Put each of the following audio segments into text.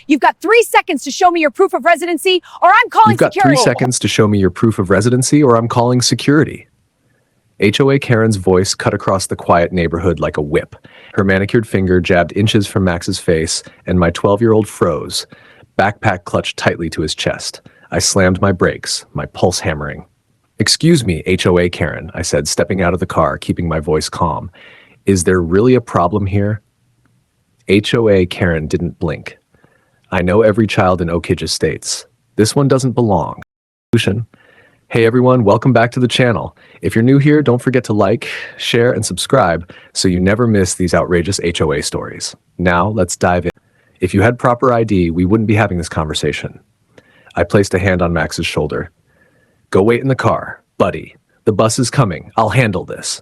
You've got 3 seconds to show me your proof of residency, or I'm calling You've got security. 3 seconds to show me your proof of residency, or I'm calling security. H.O.A Karen's voice cut across the quiet neighborhood like a whip. Her manicured finger jabbed inches from Max's face, and my 12-year-old froze, backpack clutched tightly to his chest. I slammed my brakes, my pulse hammering. "Excuse me, H.O.A Karen," I said, stepping out of the car, keeping my voice calm. "Is there really a problem here?" H.O.A Karen didn't blink. "I know every child in Oakridge Estates. This one doesn't belong." Hey everyone, welcome back to the channel. If you're new here, don't forget to like, share, and subscribe so you never miss these outrageous HOA stories. Now, let's dive in. If you had proper ID, we wouldn't be having this conversation. I placed a hand on Max's shoulder. "Go wait in the car, buddy. The bus is coming. I'll handle this."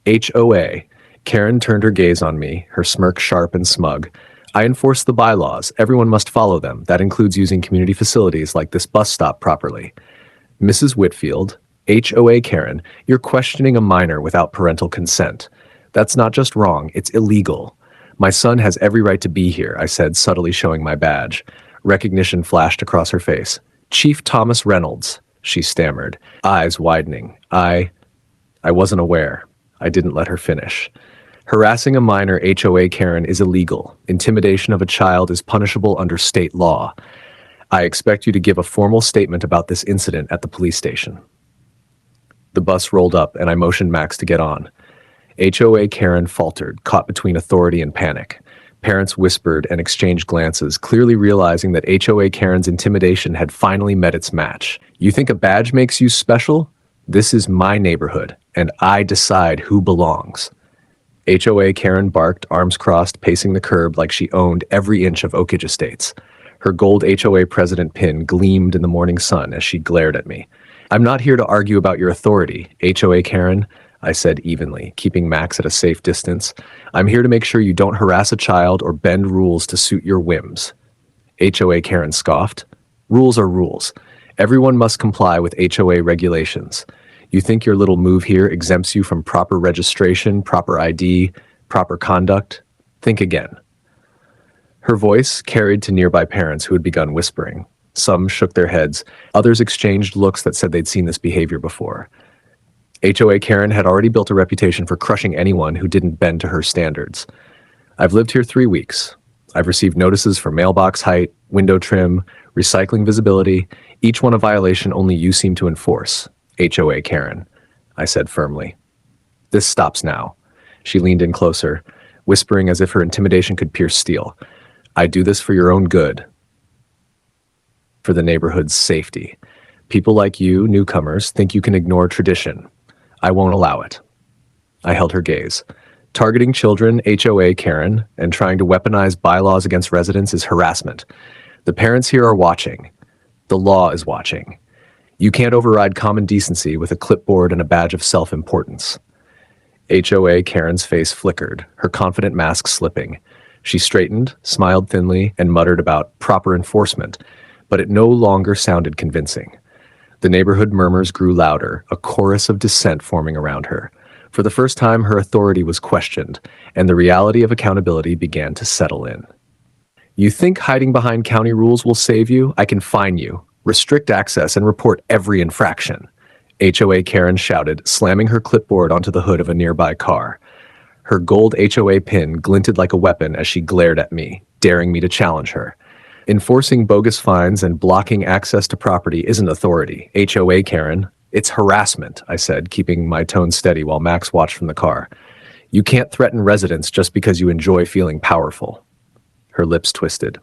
H.O.A. Karen turned her gaze on me, her smirk sharp and smug. "I enforce the bylaws. Everyone must follow them. That includes using community facilities like this bus stop properly." "Mrs. Whitfield, H.O.A Karen, you're questioning a minor without parental consent. That's not just wrong, it's illegal. My son has every right to be here," I said, subtly showing my badge. Recognition flashed across her face. "Chief Thomas Reynolds," she stammered, eyes widening. I wasn't aware." I didn't let her finish. "Harassing a minor, H.O.A Karen, is illegal. Intimidation of a child is punishable under state law. I expect you to give a formal statement about this incident at the police station." The bus rolled up, and I motioned Max to get on. H.O.A Karen faltered, caught between authority and panic. Parents whispered and exchanged glances, clearly realizing that H.O.A Karen's intimidation had finally met its match. "You think a badge makes you special? This is my neighborhood, and I decide who belongs." H.O.A Karen barked, arms crossed, pacing the curb like she owned every inch of Oakridge Estates. Her gold HOA president pin gleamed in the morning sun as she glared at me. "I'm not here to argue about your authority, H.O.A Karen," I said evenly, keeping Max at a safe distance. "I'm here to make sure you don't harass a child or bend rules to suit your whims." H.O.A Karen scoffed. "Rules are rules. Everyone must comply with HOA regulations. You think your little move here exempts you from proper registration, proper ID, proper conduct? Think again." Her voice carried to nearby parents who had begun whispering. Some shook their heads. Others exchanged looks that said they'd seen this behavior before. H.O.A Karen had already built a reputation for crushing anyone who didn't bend to her standards. "I've lived here 3 weeks. I've received notices for mailbox height, window trim, recycling visibility, each one a violation only you seem to enforce, H.O.A Karen," I said firmly. "This stops now." She leaned in closer, whispering as if her intimidation could pierce steel. "I do this for your own good, for the neighborhood's safety. People like you, newcomers, think you can ignore tradition. I won't allow it." I held her gaze. "Targeting children, H.O.A Karen, and trying to weaponize bylaws against residents is harassment. The parents here are watching. The law is watching. You can't override common decency with a clipboard and a badge of self-importance." H.O.A Karen's face flickered, her confident mask slipping. She straightened, smiled thinly, and muttered about proper enforcement, but it no longer sounded convincing. The neighborhood murmurs grew louder, a chorus of dissent forming around her. For the first time, her authority was questioned, and the reality of accountability began to settle in. "You think hiding behind county rules will save you? I can fine you, restrict access, and report every infraction," H.O.A Karen shouted, slamming her clipboard onto the hood of a nearby car. Her gold HOA pin glinted like a weapon as she glared at me, daring me to challenge her. "Enforcing bogus fines and blocking access to property isn't authority, H.O.A Karen. It's harassment," I said, keeping my tone steady while Max watched from the car. "You can't threaten residents just because you enjoy feeling powerful." Her lips twisted.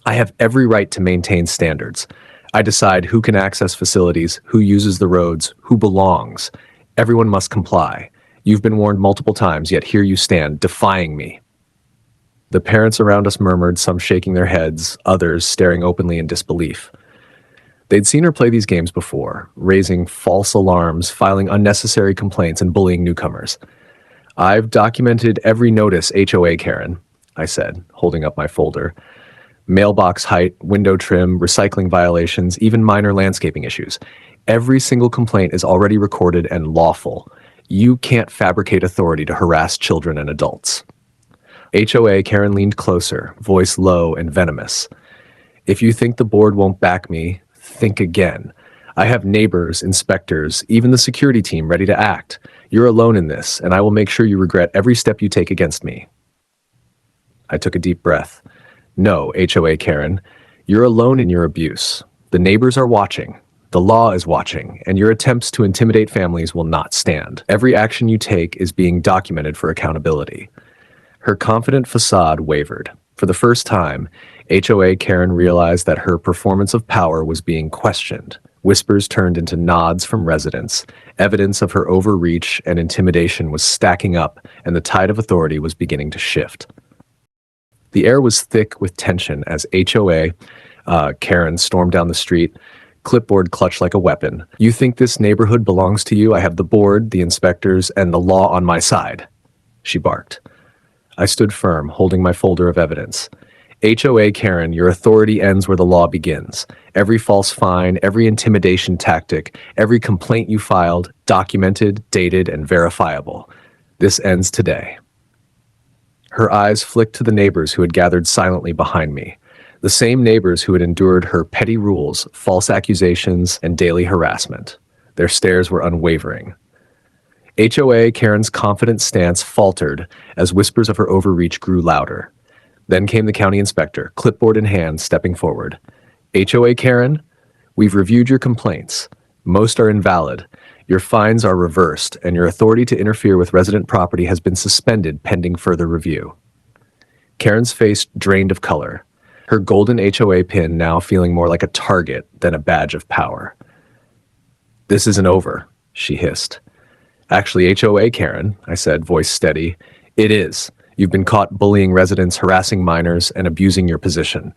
"I have every right to maintain standards. I decide who can access facilities, who uses the roads, who belongs. Everyone must comply. You've been warned multiple times, yet here you stand, defying me." The parents around us murmured, some shaking their heads, others staring openly in disbelief. They'd seen her play these games before, raising false alarms, filing unnecessary complaints, and bullying newcomers. "I've documented every notice, H.O.A Karen," I said, holding up my folder. "Mailbox height, window trim, recycling violations, even minor landscaping issues. Every single complaint is already recorded and lawful. You can't fabricate authority to harass children and adults." HOA Karen leaned closer, voice low and venomous. If you think the board won't back me, think again. I have neighbors, inspectors, even the security team ready to act. You're alone in this, and I will make sure you regret every step you take against me. I took a deep breath. No, HOA Karen, you're alone in your abuse. The neighbors are watching. The law is watching, and your attempts to intimidate families will not stand. Every action you take is being documented for accountability. Her confident facade wavered. For the first time, HOA Karen realized that her performance of power was being questioned. Whispers turned into nods from residents. Evidence of her overreach and intimidation was stacking up, and the tide of authority was beginning to shift. The air was thick with tension as HOA Karen stormed down the street, clipboard clutched like a weapon. You think this neighborhood belongs to you? I have the board, the inspectors, and the law on my side, she barked. I stood firm, holding my folder of evidence. HOA Karen, your authority ends where the law begins. Every false fine, every intimidation tactic, every complaint you filed, documented, dated, and verifiable. This ends today. Her eyes flicked to the neighbors who had gathered silently behind me. The same neighbors who had endured her petty rules, false accusations, and daily harassment. Their stares were unwavering. HOA Karen's confident stance faltered as whispers of her overreach grew louder. Then came the county inspector, clipboard in hand, stepping forward. HOA Karen, we've reviewed your complaints. Most are invalid. Your fines are reversed, and your authority to interfere with resident property has been suspended pending further review. Karen's face drained of color, her golden HOA pin now feeling more like a target than a badge of power. This isn't over, she hissed. Actually, HOA Karen, I said, voice steady, it is. You've been caught bullying residents, harassing minors, and abusing your position.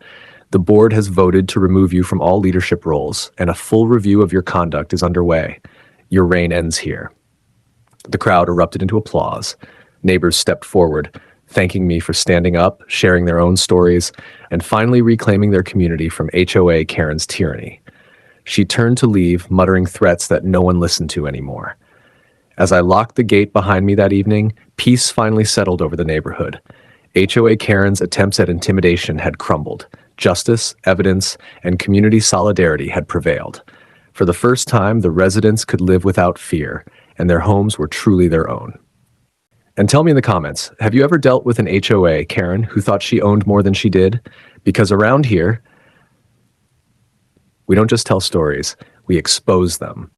The board has voted to remove you from all leadership roles, and a full review of your conduct is underway. Your reign ends here. The crowd erupted into applause. Neighbors stepped forward, thanking me for standing up, sharing their own stories, and finally reclaiming their community from HOA Karen's tyranny. She turned to leave, muttering threats that no one listened to anymore. As I locked the gate behind me that evening, peace finally settled over the neighborhood. HOA Karen's attempts at intimidation had crumbled. Justice, evidence, and community solidarity had prevailed. For the first time, the residents could live without fear, and their homes were truly their own. And tell me in the comments, have you ever dealt with an HOA Karen who thought she owned more than she did? Because around here, we don't just tell stories, we expose them.